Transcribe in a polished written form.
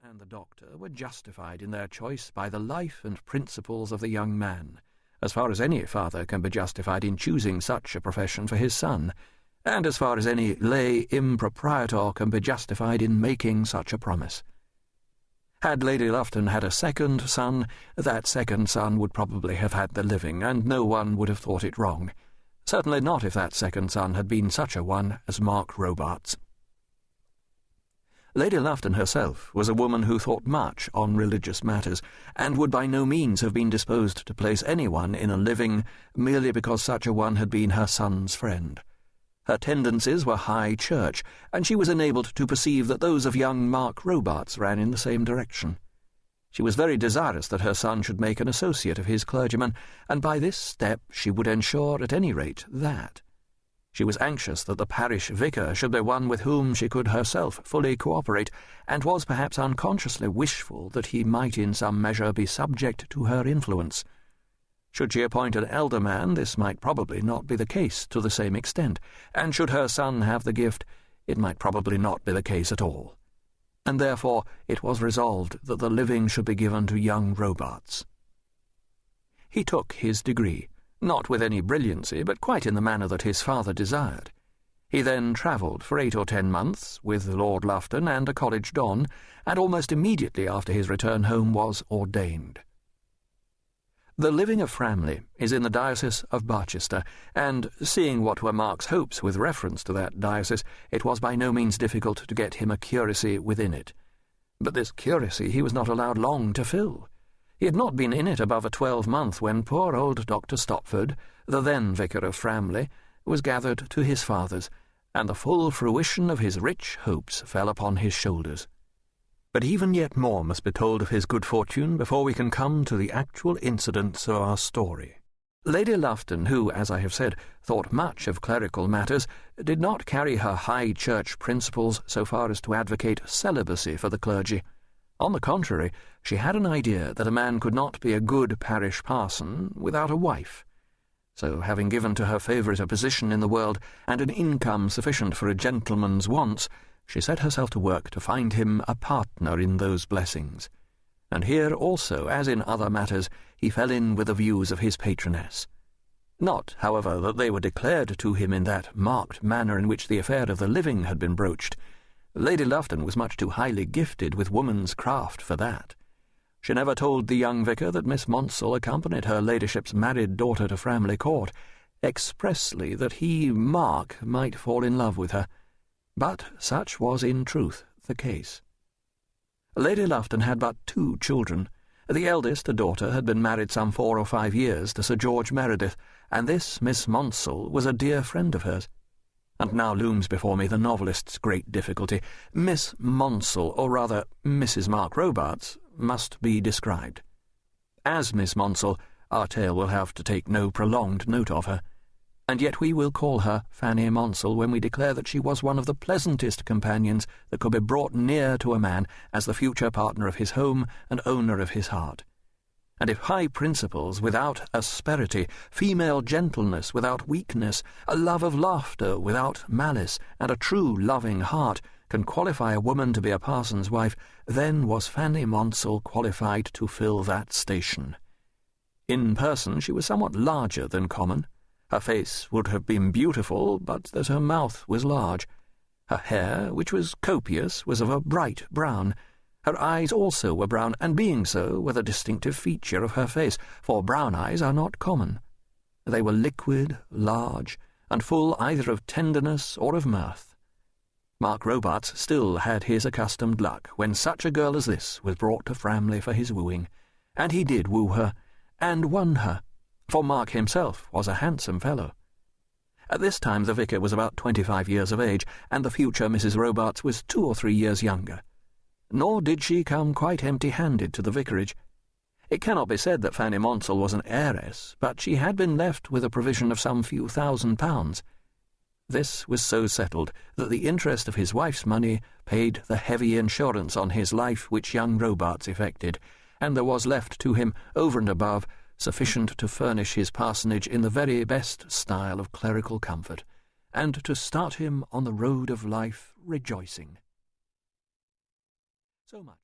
and the doctor were justified in their choice by the life and principles of the young man, as far as any father can be justified in choosing such a profession for his son, and as far as any lay impropriator can be justified in making such a promise. Had Lady Lufton had a second son, that second son would probably have had the living, and no one would have thought it wrong. Certainly not if that second son had been such a one as Mark Robarts. Lady Lufton herself was a woman who thought much on religious matters, and would by no means have been disposed to place anyone in a living merely because such a one had been her son's friend. Her tendencies were high church, and she was enabled to perceive that those of young Mark Robarts ran in the same direction. She was very desirous that her son should make an associate of his clergyman, and by this step she would ensure at any rate that. She was anxious that the parish vicar should be one with whom she could herself fully cooperate, and was perhaps unconsciously wishful that he might in some measure be subject to her influence. Should she appoint an elder man, this might probably not be the case to the same extent, and should her son have the gift, it might probably not be the case at all. And therefore it was resolved that the living should be given to young Robarts. He took his degree, not with any brilliancy, but quite in the manner that his father desired. He then travelled for 8 or 10 months with Lord Lufton and a college don, and almost immediately after his return home was ordained. The living of Framley is in the diocese of Barchester, and, seeing what were Mark's hopes with reference to that diocese, it was by no means difficult to get him a curacy within it. But this curacy he was not allowed long to fill. He had not been in it above a 12-month when poor old Dr. Stopford, the then vicar of Framley, was gathered to his fathers, and the full fruition of his rich hopes fell upon his shoulders. But even yet more must be told of his good fortune before we can come to the actual incidents of our story. Lady Lufton, who, as I have said, thought much of clerical matters, did not carry her high church principles so far as to advocate celibacy for the clergy. On the contrary, she had an idea that a man could not be a good parish parson without a wife. So, having given to her favourite a position in the world and an income sufficient for a gentleman's wants, she set herself to work to find him a partner in those blessings. And here also, as in other matters, he fell in with the views of his patroness. Not, however, that they were declared to him in that marked manner in which the affair of the living had been broached. Lady Lufton was much too highly gifted with woman's craft for that. She never told the young vicar that Miss Monsell accompanied her ladyship's married daughter to Framley Court, expressly that he, Mark, might fall in love with her. But such was in truth the case. Lady Lufton had but 2 children. The eldest, a daughter, had been married some 4 or 5 years to Sir George Meredith, and this Miss Monsell was a dear friend of hers. And now looms before me the novelist's great difficulty. Miss Monsell, or rather Mrs. Mark Robarts, must be described. As Miss Monsell, our tale will have to take no prolonged note of her, and yet we will call her Fanny Monsell when we declare that she was one of the pleasantest companions that could be brought near to a man as the future partner of his home and owner of his heart. And if high principles without asperity, female gentleness without weakness, a love of laughter without malice, and a true loving heart can qualify a woman to be a parson's wife, then was Fanny Monsell qualified to fill that station. In person she was somewhat larger than common. Her face would have been beautiful, but that her mouth was large. Her hair, which was copious, was of a bright brown. Her eyes also were brown, and being so, were the distinctive feature of her face, for brown eyes are not common. They were liquid, large, and full either of tenderness or of mirth. Mark Robarts still had his accustomed luck when such a girl as this was brought to Framley for his wooing, and he did woo her, and won her, for Mark himself was a handsome fellow. At this time the vicar was about 25 years of age, and the future Mrs. Robarts was 2 or 3 years younger. Nor did she come quite empty-handed to the vicarage. It cannot be said that Fanny Monsell was an heiress, but she had been left with a provision of some few £1,000s. This was so settled that the interest of his wife's money paid the heavy insurance on his life which young Robarts effected, and there was left to him, over and above, sufficient to furnish his parsonage in the very best style of clerical comfort, and to start him on the road of life rejoicing. So much.